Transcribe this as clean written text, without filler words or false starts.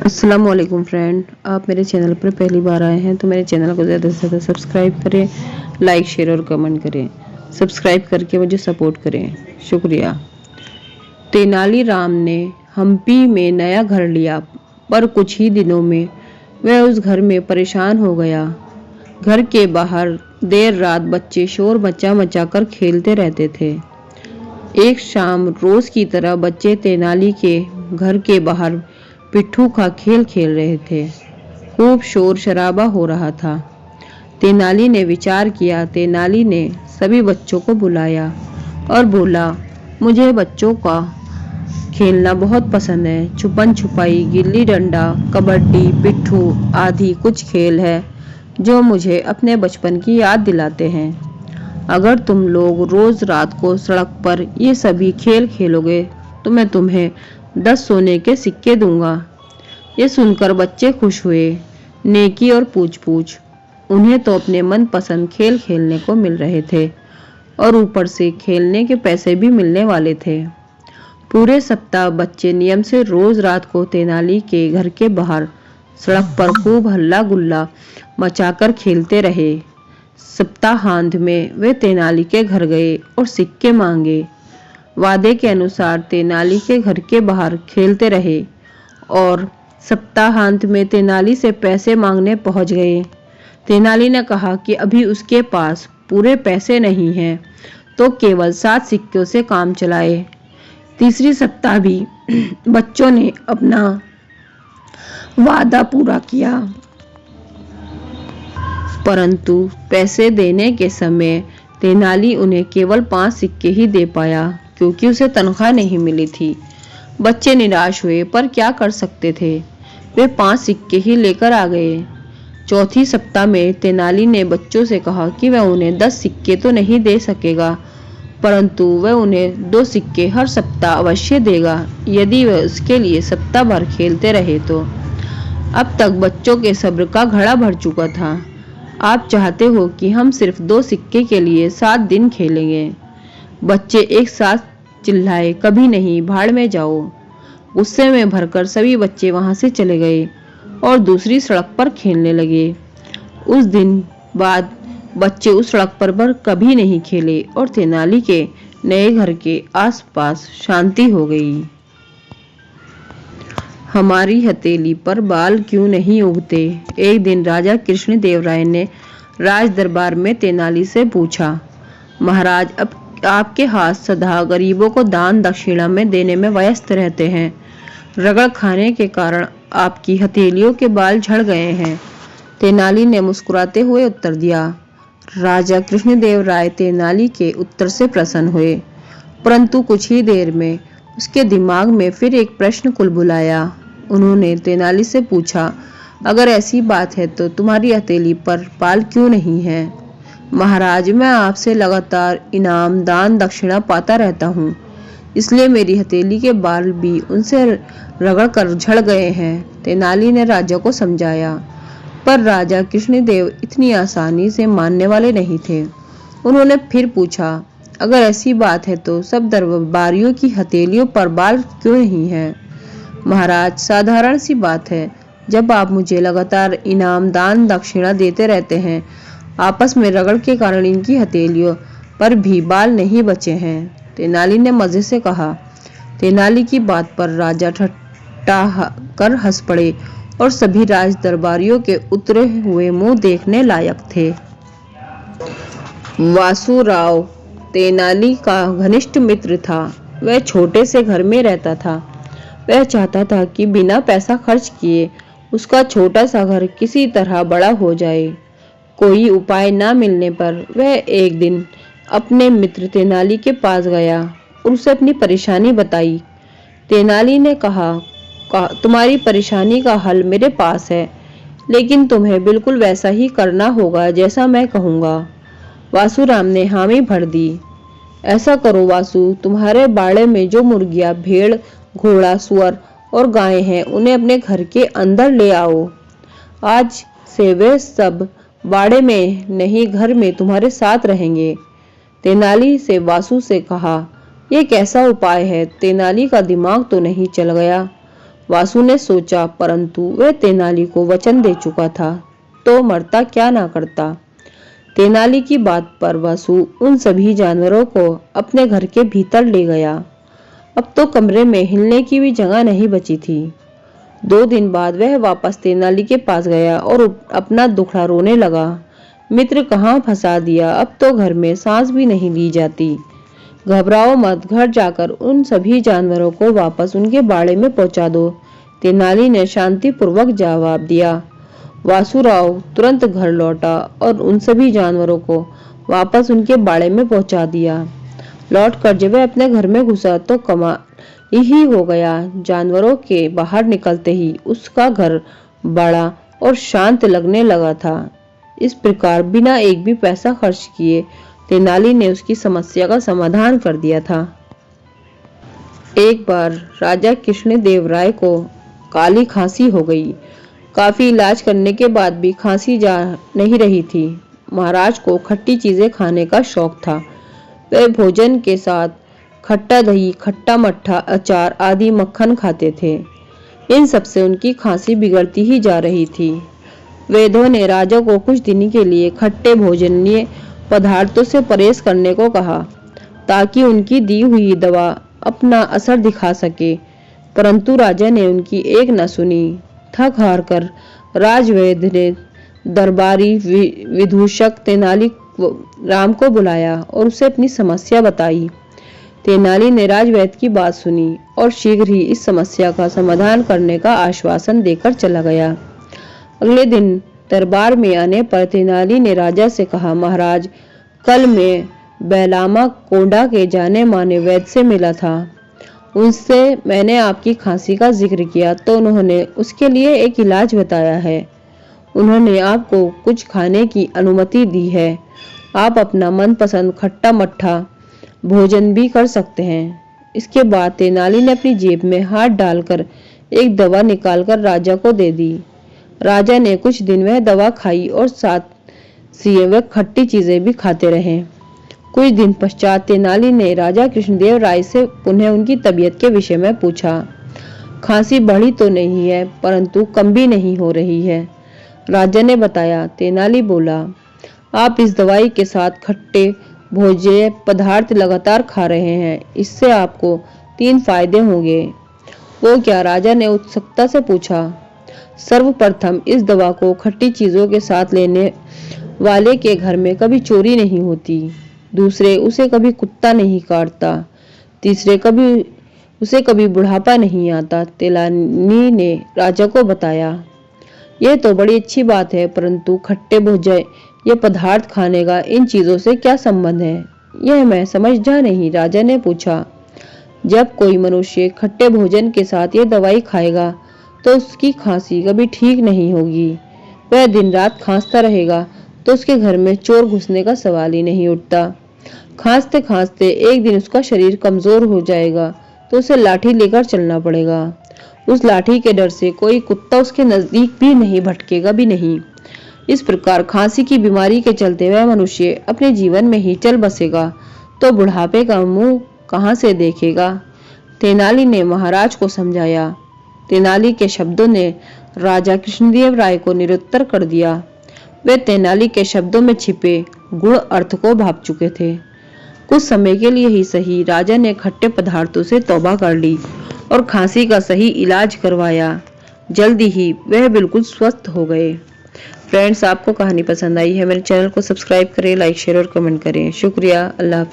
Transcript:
अस्सलाम वालेकुम फ्रेंड, आप मेरे चैनल पर पहली बार आए हैं तो मेरे चैनल को ज़्यादा से ज़्यादा सब्सक्राइब करें, लाइक शेयर और कमेंट करें। सब्सक्राइब करके मुझे सपोर्ट करें, शुक्रिया। तेनालीराम ने हम्पी में नया घर लिया, पर कुछ ही दिनों में वह उस घर में परेशान हो गया। घर के बाहर देर रात बच्चे शोर मचा मचा कर खेलते रहते थे। एक शाम रोज की तरह बच्चे तेनाली के घर के बाहर पिट्ठू का खेल खेल रहे थे। खूब शोर शराबा हो रहा था। तेनाली ने विचार किया। तेनाली ने सभी बच्चों को बुलाया और बोला, मुझे बच्चों का खेलना बहुत पसंद है। छुपन छुपाई, गिल्ली डंडा, कबड्डी, पिट्ठू आदि कुछ खेल है जो मुझे अपने बचपन की याद दिलाते हैं। अगर तुम लोग रोज रात को सड़क पर ये सभी खेल खेलोगे तो मैं तुम्हें 10 सोने के सिक्के दूंगा। ये सुनकर बच्चे खुश हुए। नेकी और पूछ पूछ, उन्हें तो अपने मनपसंद खेल खेलने को मिल रहे थे और ऊपर से खेलने के पैसे भी मिलने वाले थे। पूरे सप्ताह बच्चे नियम से रोज रात को तेनाली के घर के बाहर सड़क पर खूब हल्ला गुल्ला मचाकर खेलते रहे। सप्ताहांत में वे तेनाली के घर गए और सिक्के मांगे। वादे के अनुसार तेनाली के घर के बाहर खेलते रहे और सप्ताहांत में तेनाली से पैसे मांगने पहुंच गए। तेनाली ने कहा कि अभी उसके पास पूरे पैसे नहीं हैं, तो केवल 7 सिक्कों से काम चलाए। तीसरी सप्ताह भी बच्चों ने अपना वादा पूरा किया, परंतु पैसे देने के समय तेनाली उन्हें केवल 5 सिक्के ही दे पाया, क्योंकि उसे तनख्वाह नहीं मिली थी। बच्चे निराश हुए, पर क्या कर सकते थे। वे 5 सिक्के ही लेकर आ गए। चौथी सप्ताह में तेनाली ने बच्चों से कहा कि वह उन्हें 10 सिक्के तो नहीं दे सकेगा, परंतु वह उन्हें 2 सिक्के हर सप्ताह अवश्य देगा, यदि वह उसके लिए सप्ताह भर खेलते रहे तो। अब तक बच्चों के सब्र का घड़ा भर चुका था। आप चाहते हो कि हम सिर्फ 2 सिक्के के लिए 7 दिन खेलेंगे? बच्चे एक साथ चिल्लाए, कभी नहीं, भाड़ में जाओ। गुस्से में भरकर सभी बच्चे वहां से चले गए और दूसरी सड़क पर खेलने लगे। उस दिन बाद बच्चे उस सड़क पर कभी नहीं खेले और तेनाली के नए घर के आसपास शांति हो गई। हमारी हथेली पर बाल क्यों नहीं उगते? एक दिन राजा कृष्णदेवराय ने राज दरबार में तेनाली से पूछा, महाराज, अब आपके हाथ सदा गरीबों को दान दक्षिणा में देने में व्यस्त रहते हैं। रगड़ खाने के कारण आपकी हथेलियों के बाल झड़ गए हैं। तेनाली ने मुस्कुराते हुए उत्तर दिया। राजा कृष्णदेवराय तेनाली के उत्तर से प्रसन्न हुए, परंतु कुछ ही देर में उसके दिमाग में फिर एक प्रश्न कुलबुलाया। उन्होंने तेनाली से पूछा, अगर ऐसी बात है तो तुम्हारी हथेली पर बाल क्यों नहीं है? महाराज, मैं आपसे लगातार इनाम दान दक्षिणा पाता रहता हूँ, इसलिए मेरी हथेली के बाल भी उनसे रगड़ कर झड़ गए हैं। तेनाली ने राजा को समझाया, पर राजा कृष्णदेव इतनी आसानी से मानने वाले नहीं थे। उन्होंने फिर पूछा, अगर ऐसी बात है तो सब दरबारियों की हथेलियों पर बाल क्यों नहीं है? महाराज, साधारण सी बात है। जब आप मुझे लगातार इनाम दान दक्षिणा देते रहते हैं, आपस में रगड़ के कारण इनकी हथेलियों पर भी बाल नहीं बचे हैं। तेनाली ने मजे से कहा। तेनाली की बात पर राजा ठट्ठा कर हंस पड़े और सभी राज दरबारियों के उतरे हुए मुंह देखने लायक थे। वासुराव तेनाली का घनिष्ठ मित्र था। वह छोटे से घर में रहता था। वह चाहता था कि बिना पैसा खर्च किए उसका छोटा सा घर किसी तरह बड़ा हो जाए। कोई उपाय न मिलने पर वह एक दिन अपने मित्र तेनाली के पास गया और उसे अपनी परेशानी बताई। तेनाली ने कहा, तुम्हारी परेशानी का हल मेरे पास है, लेकिन तुम्हें बिल्कुल वैसा ही करना होगा जैसा मैं कहूँगा। वासुराम ने हामी भर दी। ऐसा करो वासु, तुम्हारे बाड़े में जो मुर्गियां, भेड़, घोड़ा, सुअर और गाय हैं, उन्हें अपने घर के अंदर ले आओ। आज से वे सब बाड़े में नहीं, घर में तुम्हारे साथ रहेंगे। तेनाली से वासु से कहा, यह कैसा उपाय है? तेनाली का दिमाग तो नहीं चल गया। वासु ने सोचा, परंतु वह तेनाली को वचन दे चुका था, तो मरता क्या ना करता। तेनाली की बात पर वासु उन सभी जानवरों को अपने घर के भीतर ले गया। अब तो कमरे में हिलने की भी जगह नहीं बची थी। 2 दिन बाद वह वापस तेनाली के पास गया और अपना दुखड़ा रोने लगा। मित्र कहाँ फंसा दिया, अब तो घर में सांस भी नहीं ली जाती। घबराओ मत, घर जाकर उन सभी जानवरों को वापस उनके बाड़े में पहुंचा दो, तेनाली ने शांतिपूर्वक जवाब दिया। वासुराव तुरंत घर लौटा और उन सभी जानवरों को वापस उनके बाड़े में पहुंचा दिया। लौटकर जब वह अपने घर में घुसा तो कमाल ही हो गया। जानवरों के बाहर निकलते ही उसका घर बड़ा और शांत लगने लगा था। इस प्रकार बिना एक भी पैसा खर्च किए तेनाली ने उसकी समस्या का समाधान कर दिया था। एक बार राजा कृष्णदेव राय को काली खांसी हो गई। काफी इलाज करने के बाद भी खांसी जा नहीं रही थी। महाराज को खट्टी चीजें खाने का शौक था। वे भोजन के साथ खट्टा दही, खट्टा मट्ठा, अचार आदि मक्खन खाते थे। इन सब से उनकी खांसी बिगड़ती ही जा रही थी। वैद्यों ने राजा को कुछ दिन के लिए खट्टे भोजनीय पदार्थों से परहेज करने को कहा, ताकि उनकी दी हुई दवा अपना असर दिखा सके, परंतु राजा ने उनकी एक न सुनी। थक हार कर राजवैद्य ने दरबारी विदूषक तेनाली राम को बुलाया और उसे अपनी समस्या बताई। तेनाली ने राजवैद्य की बात सुनी और शीघ्र ही इस समस्या का समाधान करने का आश्वासन देकर चला गया। अगले दिन दरबार में आने पर तेनाली ने राजा से कहा, महाराज, कल मैं बैलामा कोंडा के जाने माने वैद्य से मिला था। उनसे मैंने आपकी खांसी का जिक्र किया तो उन्होंने उसके लिए एक इलाज बताया है। उन्होंने आपको कुछ खाने की अनुमति दी है। आप अपना मनपसंद खट्टा मट्ठा भोजन भी कर सकते हैं। इसके बाद तेनाली ने अपनी जेब में हाथ डालकर एक दवा निकालकर राजा को दे दी। राजा ने कुछ दिन वह दवा खाई और साथ ही वह खट्टी चीजें भी खाते रहे। कुछ दिन पश्चात तेनाली ने राजा कृष्णदेव राय से पुनः उनकी तबीयत के विषय में पूछा। खांसी बढ़ी तो नहीं है, परंतु कम भी नहीं हो रही है, राजा ने बताया। तेनाली बोला, आप इस दवाई के साथ खट्टे भोज्य पदार्थ लगातार खा रहे हैं, इससे आपको 3 फायदे होंगे। वो क्या, राजा ने उत्सुकता से पूछा। सर्वप्रथम, इस दवा को खट्टी चीजों के साथ लेने वाले के घर में कभी चोरी नहीं होती। दूसरे, उसे कभी कुत्ता नहीं काटता। तीसरे, उसे कभी बुढ़ापा नहीं आता, तेनाली ने राजा को बताया। यह तो बड़ी अच्छी बात है, परंतु खट्टे भोज्य ये पदार्थ खाने का इन चीजों से क्या संबंध है, यह मैं समझा नहीं, राजा ने पूछा। जब कोई मनुष्य खट्टे भोजन के साथ ये दवाई खाएगा तो उसकी खांसी कभी ठीक नहीं होगी। वह दिन रात खांसता रहेगा तो उसके घर में चोर घुसने का सवाल ही नहीं उठता। खांसते खांसते एक दिन उसका शरीर कमजोर हो जाएगा तो उसे लाठी लेकर चलना पड़ेगा। उस लाठी के डर से कोई कुत्ता उसके नजदीक भी नहीं भटकेगा भी नहीं। इस प्रकार खांसी की बीमारी के चलते वह मनुष्य अपने जीवन में ही चल बसेगा तो बुढ़ापे का मुंह कहां से देखेगा। तेनाली ने महाराज को समझाया। तेनाली के शब्दों ने राजा कृष्णदेव राय को निरुत्तर कर दिया। वे तेनाली के शब्दों में छिपे गुण अर्थ को भाप चुके थे। कुछ समय के लिए ही सही, राजा ने खट्टे पदार्थों से तौबा कर ली और खांसी का सही इलाज करवाया। जल्दी ही वह बिल्कुल स्वस्थ हो गए। फ्रेंड्स, आपको कहानी पसंद आई है, मेरे चैनल को सब्सक्राइब करें, लाइक शेयर और कमेंट करें। शुक्रिया। अल्लाह हाफिज़।